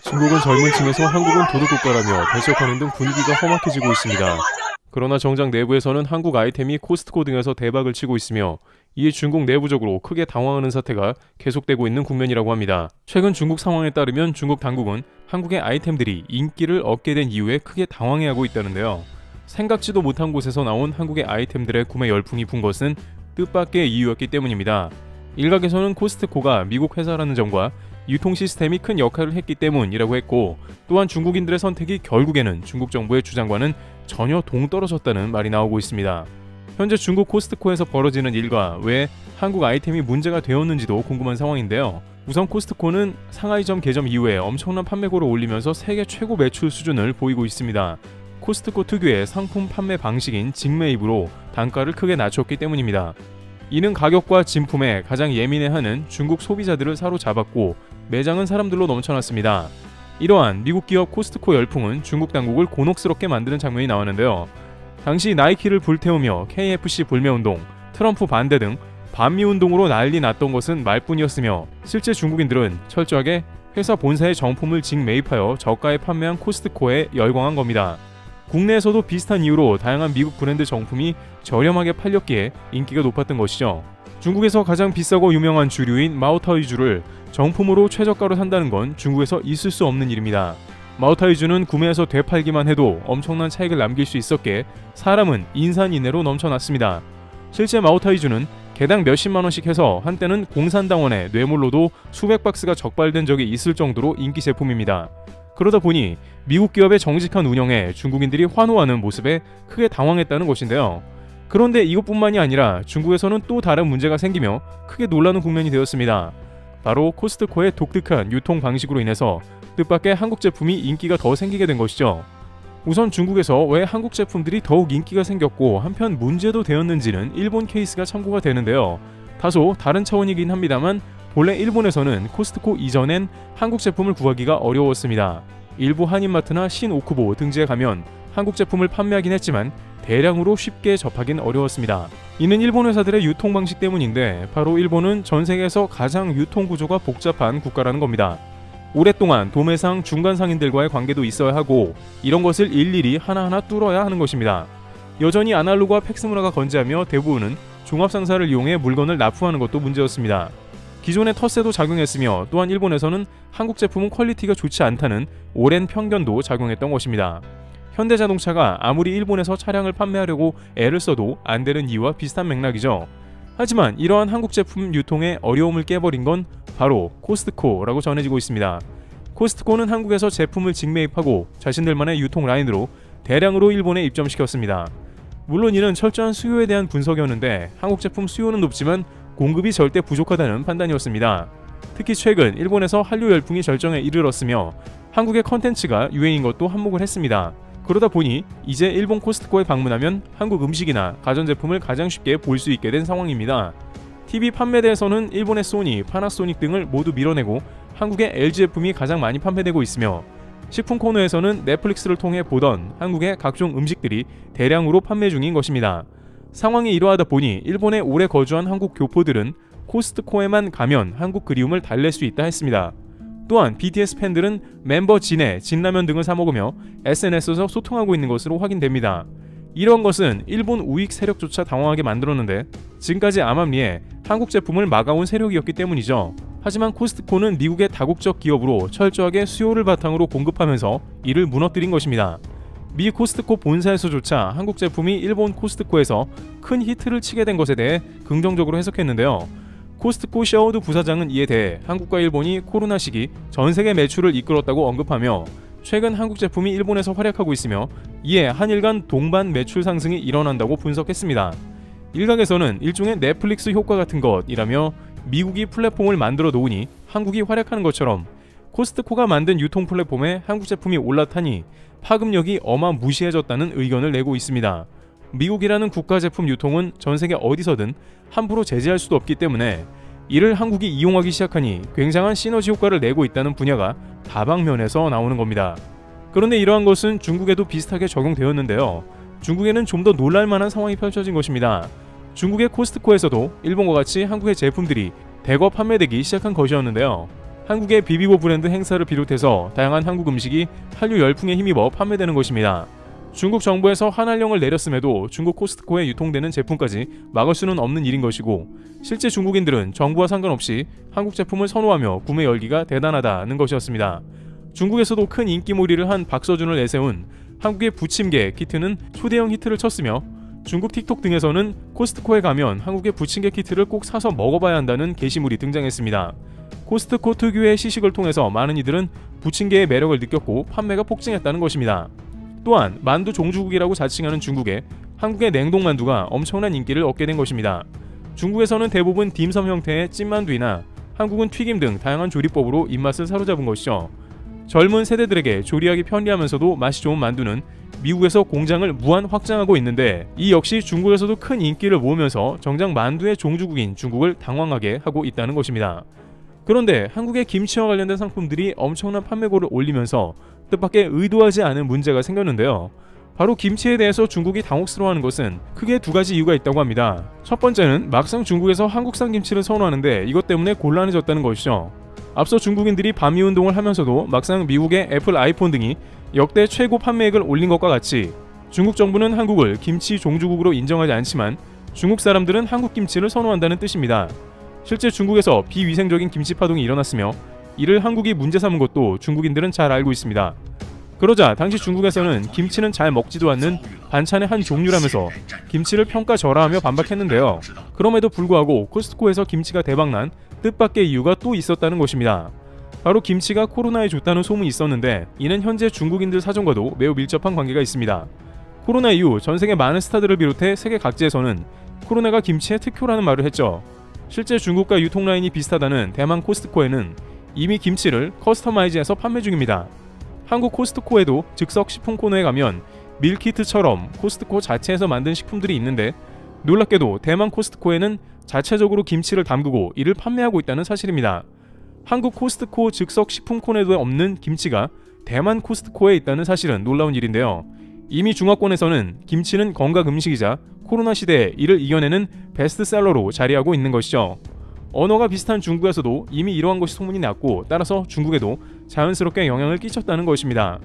중국은 젊은 층에서 한국은 도둑국가라며 배척하는 등 분위기가 험악해지고 있습니다. 그러나 정작 내부에서는 한국 아이템이 코스트코 등에서 대박을 치고 있으며 이에 중국 내부적으로 크게 당황하는 사태가 계속되고 있는 국면이라고 합니다. 최근 중국 상황에 따르면 중국 당국은 한국의 아이템들이 인기를 얻게 된 이후에 크게 당황해하고 있다는데요. 생각지도 못한 곳에서 나온 한국의 아이템들의 구매 열풍이 분 것은 뜻밖의 이유였기 때문입니다. 일각에서는 코스트코가 미국 회사라는 점과 유통 시스템이 큰 역할을 했기 때문이라고 했고, 또한 중국인들의 선택이 결국에는 중국 정부의 주장과는 전혀 동떨어졌다는 말이 나오고 있습니다. 현재 중국 코스트코에서 벌어지는 일과 왜 한국 아이템이 문제가 되었는지도 궁금한 상황인데요. 우선 코스트코는 상하이점 개점 이후에 엄청난 판매고를 올리면서 세계 최고 매출 수준을 보이고 있습니다. 코스트코 특유의 상품 판매 방식인 직매입으로 단가를 크게 낮췄기 때문입니다. 이는 가격과 진품에 가장 예민해하는 중국 소비자들을 사로잡았고 매장은 사람들로 넘쳐났습니다. 이러한 미국 기업 코스트코 열풍은 중국 당국을 곤혹스럽게 만드는 장면이 나왔는데요. 당시 나이키를 불태우며 KFC 불매운동, 트럼프 반대 등 반미운동으로 난리 났던 것은 말뿐이었으며 실제 중국인들은 철저하게 회사 본사의 정품을 직매입하여 저가에 판매한 코스트코에 열광한 겁니다. 국내에서도 비슷한 이유로 다양한 미국 브랜드 정품이 저렴하게 팔렸기에 인기가 높았던 것이죠. 중국에서 가장 비싸고 유명한 주류인 마오타이주를 정품으로 최저가로 산다는 건 중국에서 있을 수 없는 일입니다. 마오타이주는 구매해서 되팔기만 해도 엄청난 차익을 남길 수 있었기에 사람은 인산인해로 넘쳐났습니다. 실제 마오타이주는 개당 몇십만원씩 해서 한때는 공산당원의 뇌물로도 수백 박스가 적발된 적이 있을 정도로 인기 제품입니다. 그러다 보니 미국 기업의 정직한 운영에 중국인들이 환호하는 모습에 크게 당황했다는 것인데요. 그런데 이것뿐만이 아니라 중국에서는 또 다른 문제가 생기며 크게 놀라는 국면이 되었습니다. 바로 코스트코의 독특한 유통 방식으로 인해서 뜻밖의 한국 제품이 인기가 더 생기게 된 것이죠. 우선 중국에서 왜 한국 제품들이 더욱 인기가 생겼고 한편 문제도 되었는지는 일본 케이스가 참고가 되는데요. 다소 다른 차원이긴 합니다만 본래 일본에서는 코스트코 이전엔 한국 제품을 구하기가 어려웠습니다. 일부 한인마트나 신오쿠보 등지에 가면 한국 제품을 판매하긴 했지만 대량으로 쉽게 접하긴 어려웠습니다. 이는 일본 회사들의 유통 방식 때문인데 바로 일본은 전 세계에서 가장 유통 구조가 복잡한 국가라는 겁니다. 오랫동안 도매상, 중간상인들과의 관계도 있어야 하고 이런 것을 일일이 하나하나 뚫어야 하는 것입니다. 여전히 아날로그와 팩스 문화가 건재하며 대부분은 종합상사를 이용해 물건을 납품하는 것도 문제였습니다. 기존의 텃세도 작용했으며 또한 일본에서는 한국 제품은 퀄리티가 좋지 않다는 오랜 편견도 작용했던 것입니다. 현대자동차가 아무리 일본에서 차량을 판매하려고 애를 써도 안 되는 이유와 비슷한 맥락이죠. 하지만 이러한 한국 제품 유통의 어려움을 깨버린 건 바로 코스트코라고 전해지고 있습니다. 코스트코는 한국에서 제품을 직매입하고 자신들만의 유통 라인으로 대량으로 일본에 입점시켰습니다. 물론 이는 철저한 수요에 대한 분석이었는데 한국 제품 수요는 높지만 공급이 절대 부족하다는 판단이었습니다. 특히 최근 일본에서 한류 열풍이 절정에 이르렀으며 한국의 컨텐츠가 유행인 것도 한몫을 했습니다. 그러다 보니 이제 일본 코스트코에 방문하면 한국 음식이나 가전제품을 가장 쉽게 볼 수 있게 된 상황입니다. TV 판매대에서는 일본의 소니, 파나소닉 등을 모두 밀어내고 한국의 LG 제품이 가장 많이 판매되고 있으며 식품 코너에서는 넷플릭스를 통해 보던 한국의 각종 음식들이 대량으로 판매 중인 것입니다. 상황이 이러하다 보니 일본에 오래 거주한 한국 교포들은 코스트코에만 가면 한국 그리움을 달랠 수 있다 했습니다. 또한 BTS 팬들은 멤버 진의 진라면 등을 사 먹으며 SNS에서 소통하고 있는 것으로 확인됩니다. 이런 것은 일본 우익 세력조차 당황하게 만들었는데 지금까지 암암리에 한국 제품을 막아온 세력이었기 때문이죠. 하지만 코스트코는 미국의 다국적 기업으로 철저하게 수요를 바탕으로 공급하면서 이를 무너뜨린 것입니다. 미 코스트코 본사에서조차 한국 제품이 일본 코스트코에서 큰 히트를 치게 된 것에 대해 긍정적으로 해석했는데요. 코스트코 샤오드 부사장은 이에 대해 한국과 일본이 코로나 시기 전 세계 매출을 이끌었다고 언급하며 최근 한국 제품이 일본에서 활약하고 있으며 이에 한일 간 동반 매출 상승이 일어난다고 분석했습니다. 일각에서는 일종의 넷플릭스 효과 같은 것이라며 미국이 플랫폼을 만들어 놓으니 한국이 활약하는 것처럼 코스트코가 만든 유통 플랫폼에 한국 제품이 올라타니 파급력이 어마무시해졌다는 의견을 내고 있습니다. 미국이라는 국가 제품 유통은 전 세계 어디서든 함부로 제재할 수도 없기 때문에 이를 한국이 이용하기 시작하니 굉장한 시너지 효과를 내고 있다는 분야가 다방면에서 나오는 겁니다. 그런데 이러한 것은 중국에도 비슷하게 적용되었는데요. 중국에는 좀 더 놀랄만한 상황이 펼쳐진 것입니다. 중국의 코스트코에서도 일본과 같이 한국의 제품들이 대거 판매되기 시작한 것이었는데요. 한국의 비비고 브랜드 행사를 비롯해서 다양한 한국 음식이 한류 열풍에 힘입어 판매되는 것입니다. 중국 정부에서 한한령을 내렸음에도 중국 코스트코에 유통되는 제품까지 막을 수는 없는 일인 것이고, 실제 중국인들은 정부와 상관없이 한국 제품을 선호하며 구매 열기가 대단하다는 것이었습니다. 중국에서도 큰 인기몰이를 한 박서준을 내세운 한국의 부침개 키트는 초대형 히트를 쳤으며, 중국 틱톡 등에서는 코스트코에 가면 한국의 부침개 키트를 꼭 사서 먹어봐야 한다는 게시물이 등장했습니다. 코스트코 특유의 시식을 통해서 많은 이들은 부침개의 매력을 느꼈고 판매가 폭증했다는 것입니다. 또한 만두 종주국이라고 자칭하는 중국에 한국의 냉동만두가 엄청난 인기를 얻게 된 것입니다. 중국에서는 대부분 딤섬 형태의 찐만두이나 한국은 튀김 등 다양한 조리법으로 입맛을 사로잡은 것이죠. 젊은 세대들에게 조리하기 편리하면서도 맛이 좋은 만두는 미국에서 공장을 무한 확장하고 있는데, 이 역시 중국에서도 큰 인기를 모으면서 정작 만두의 종주국인 중국을 당황하게 하고 있다는 것입니다. 그런데 한국의 김치와 관련된 상품들이 엄청난 판매고를 올리면서 뜻밖의 의도하지 않은 문제가 생겼는데요. 바로 김치에 대해서 중국이 당혹스러워하는 것은 크게 두 가지 이유가 있다고 합니다. 첫 번째는 막상 중국에서 한국산 김치를 선호하는데 이것 때문에 곤란해졌다는 것이죠. 앞서 중국인들이 반미 운동을 하면서도 막상 미국의 애플 아이폰 등이 역대 최고 판매액을 올린 것과 같이 중국 정부는 한국을 김치 종주국으로 인정하지 않지만 중국 사람들은 한국 김치를 선호한다는 뜻입니다. 실제 중국에서 비위생적인 김치 파동이 일어났으며 이를 한국이 문제 삼은 것도 중국인들은 잘 알고 있습니다. 그러자 당시 중국에서는 김치는 잘 먹지도 않는 반찬의 한 종류라면서 김치를 평가절하하며 반박했는데요. 그럼에도 불구하고 코스트코에서 김치가 대박난 뜻밖의 이유가 또 있었다는 것입니다. 바로 김치가 코로나에 좋다는 소문이 있었는데, 이는 현재 중국인들 사정과도 매우 밀접한 관계가 있습니다. 코로나 이후 전세계 많은 스타들을 비롯해 세계 각지에서는 코로나가 김치의 특효라는 말을 했죠. 실제 중국과 유통 라인이 비슷하다는 대만 코스트코에는 이미 김치를 커스터마이즈해서 판매 중입니다. 한국 코스트코에도 즉석 식품 코너에 가면 밀키트처럼 코스트코 자체에서 만든 식품들이 있는데, 놀랍게도 대만 코스트코에는 자체적으로 김치를 담그고 이를 판매하고 있다는 사실입니다. 한국 코스트코 즉석 식품 코너에도 없는 김치가 대만 코스트코에 있다는 사실은 놀라운 일인데요. 이미 중화권에서는 김치는 건강 음식이자 코로나 시대에 이를 이겨내는 베스트셀러로 자리하고 있는 것이죠. 언어가 비슷한 중국에서도 이미 이러한 것이 소문이 났고, 따라서 중국에도 자연스럽게 영향을 끼쳤다는 것입니다.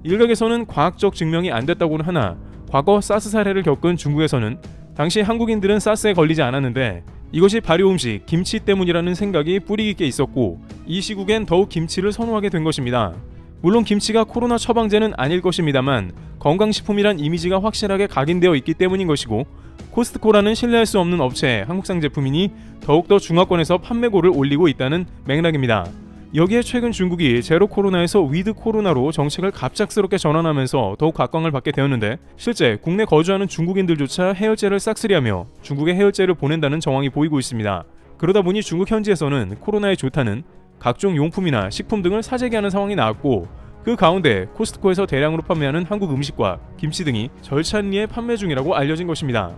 일각에서는 과학적 증명이 안 됐다고는 하나, 과거 사스 사례를 겪은 중국에서는 당시 한국인들은 사스에 걸리지 않았는데 이것이 발효 음식 김치 때문이라는 생각이 뿌리 깊게 있었고, 이 시국엔 더욱 김치를 선호하게 된 것입니다. 물론 김치가 코로나 처방제는 아닐 것입니다만 건강식품이란 이미지가 확실하게 각인되어 있기 때문인 것이고, 코스트코라는 신뢰할 수 없는 업체의 한국산 제품이니 더욱더 중화권에서 판매고를 올리고 있다는 맥락입니다. 여기에 최근 중국이 제로 코로나에서 위드 코로나로 정책을 갑작스럽게 전환하면서 더욱 각광을 받게 되었는데, 실제 국내 거주하는 중국인들조차 해열제를 싹쓸이하며 중국에 해열제를 보낸다는 정황이 보이고 있습니다. 그러다 보니 중국 현지에서는 코로나에 좋다는 각종 용품이나 식품 등을 사재기하는 상황이 나왔고, 그 가운데 코스트코에서 대량으로 판매하는 한국 음식과 김치 등이 절찬리에 판매 중이라고 알려진 것입니다.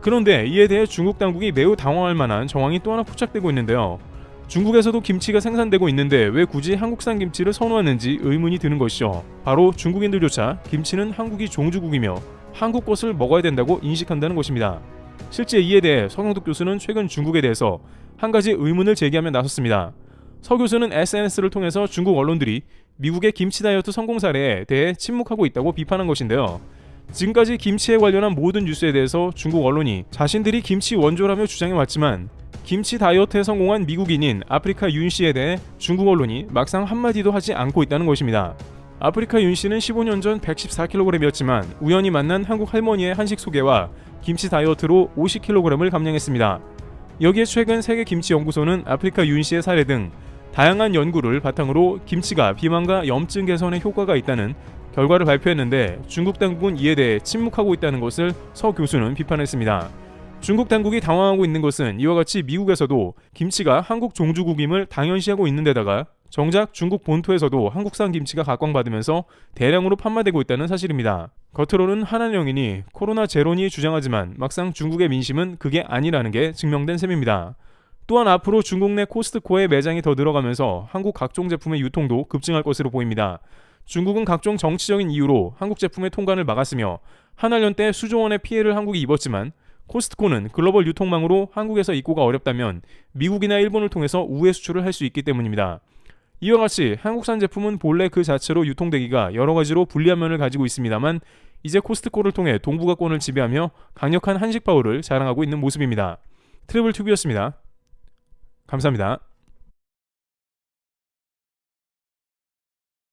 그런데 이에 대해 중국 당국이 매우 당황할 만한 정황이 또 하나 포착되고 있는데요. 중국에서도 김치가 생산되고 있는데 왜 굳이 한국산 김치를 선호하는지 의문이 드는 것이죠. 바로 중국인들조차 김치는 한국이 종주국이며 한국 것을 먹어야 된다고 인식한다는 것입니다. 실제 이에 대해 서경덕 교수는 최근 중국에 대해서 한 가지 의문을 제기하며 나섰습니다. 서 교수는 SNS를 통해서 중국 언론들이 미국의 김치 다이어트 성공 사례에 대해 침묵하고 있다고 비판한 것인데요. 지금까지 김치에 관련한 모든 뉴스에 대해서 중국 언론이 자신들이 김치 원조라며 주장해왔지만, 김치 다이어트에 성공한 미국인인 아프리카 윤 씨에 대해 중국 언론이 막상 한마디도 하지 않고 있다는 것입니다. 아프리카 윤 씨는 15년 전 114kg이었지만 우연히 만난 한국 할머니의 한식 소개와 김치 다이어트로 50kg을 감량했습니다. 여기에 최근 세계김치연구소는 아프리카 윤 씨의 사례 등 다양한 연구를 바탕으로 김치가 비만과 염증 개선에 효과가 있다는 결과를 발표했는데, 중국 당국은 이에 대해 침묵하고 있다는 것을 서 교수는 비판했습니다. 중국 당국이 당황하고 있는 것은 이와 같이 미국에서도 김치가 한국 종주국임을 당연시하고 있는 데다가 정작 중국 본토에서도 한국산 김치가 각광받으면서 대량으로 판매되고 있다는 사실입니다. 겉으로는 한한령이니 코로나 제로니 주장하지만 막상 중국의 민심은 그게 아니라는 게 증명된 셈입니다. 또한 앞으로 중국 내 코스트코에 매장이 더 늘어가면서 한국 각종 제품의 유통도 급증할 것으로 보입니다. 중국은 각종 정치적인 이유로 한국 제품의 통관을 막았으며 한한령 때 수조 원의 피해를 한국이 입었지만, 코스트코는 글로벌 유통망으로 한국에서 입고가 어렵다면 미국이나 일본을 통해서 우회 수출을 할 수 있기 때문입니다. 이와 같이 한국산 제품은 본래 그 자체로 유통되기가 여러가지로 불리한 면을 가지고 있습니다만 이제 코스트코를 통해 동북아권을 지배하며 강력한 한식 파워를 자랑하고 있는 모습입니다. 트래블 튜브였습니다. 감사합니다.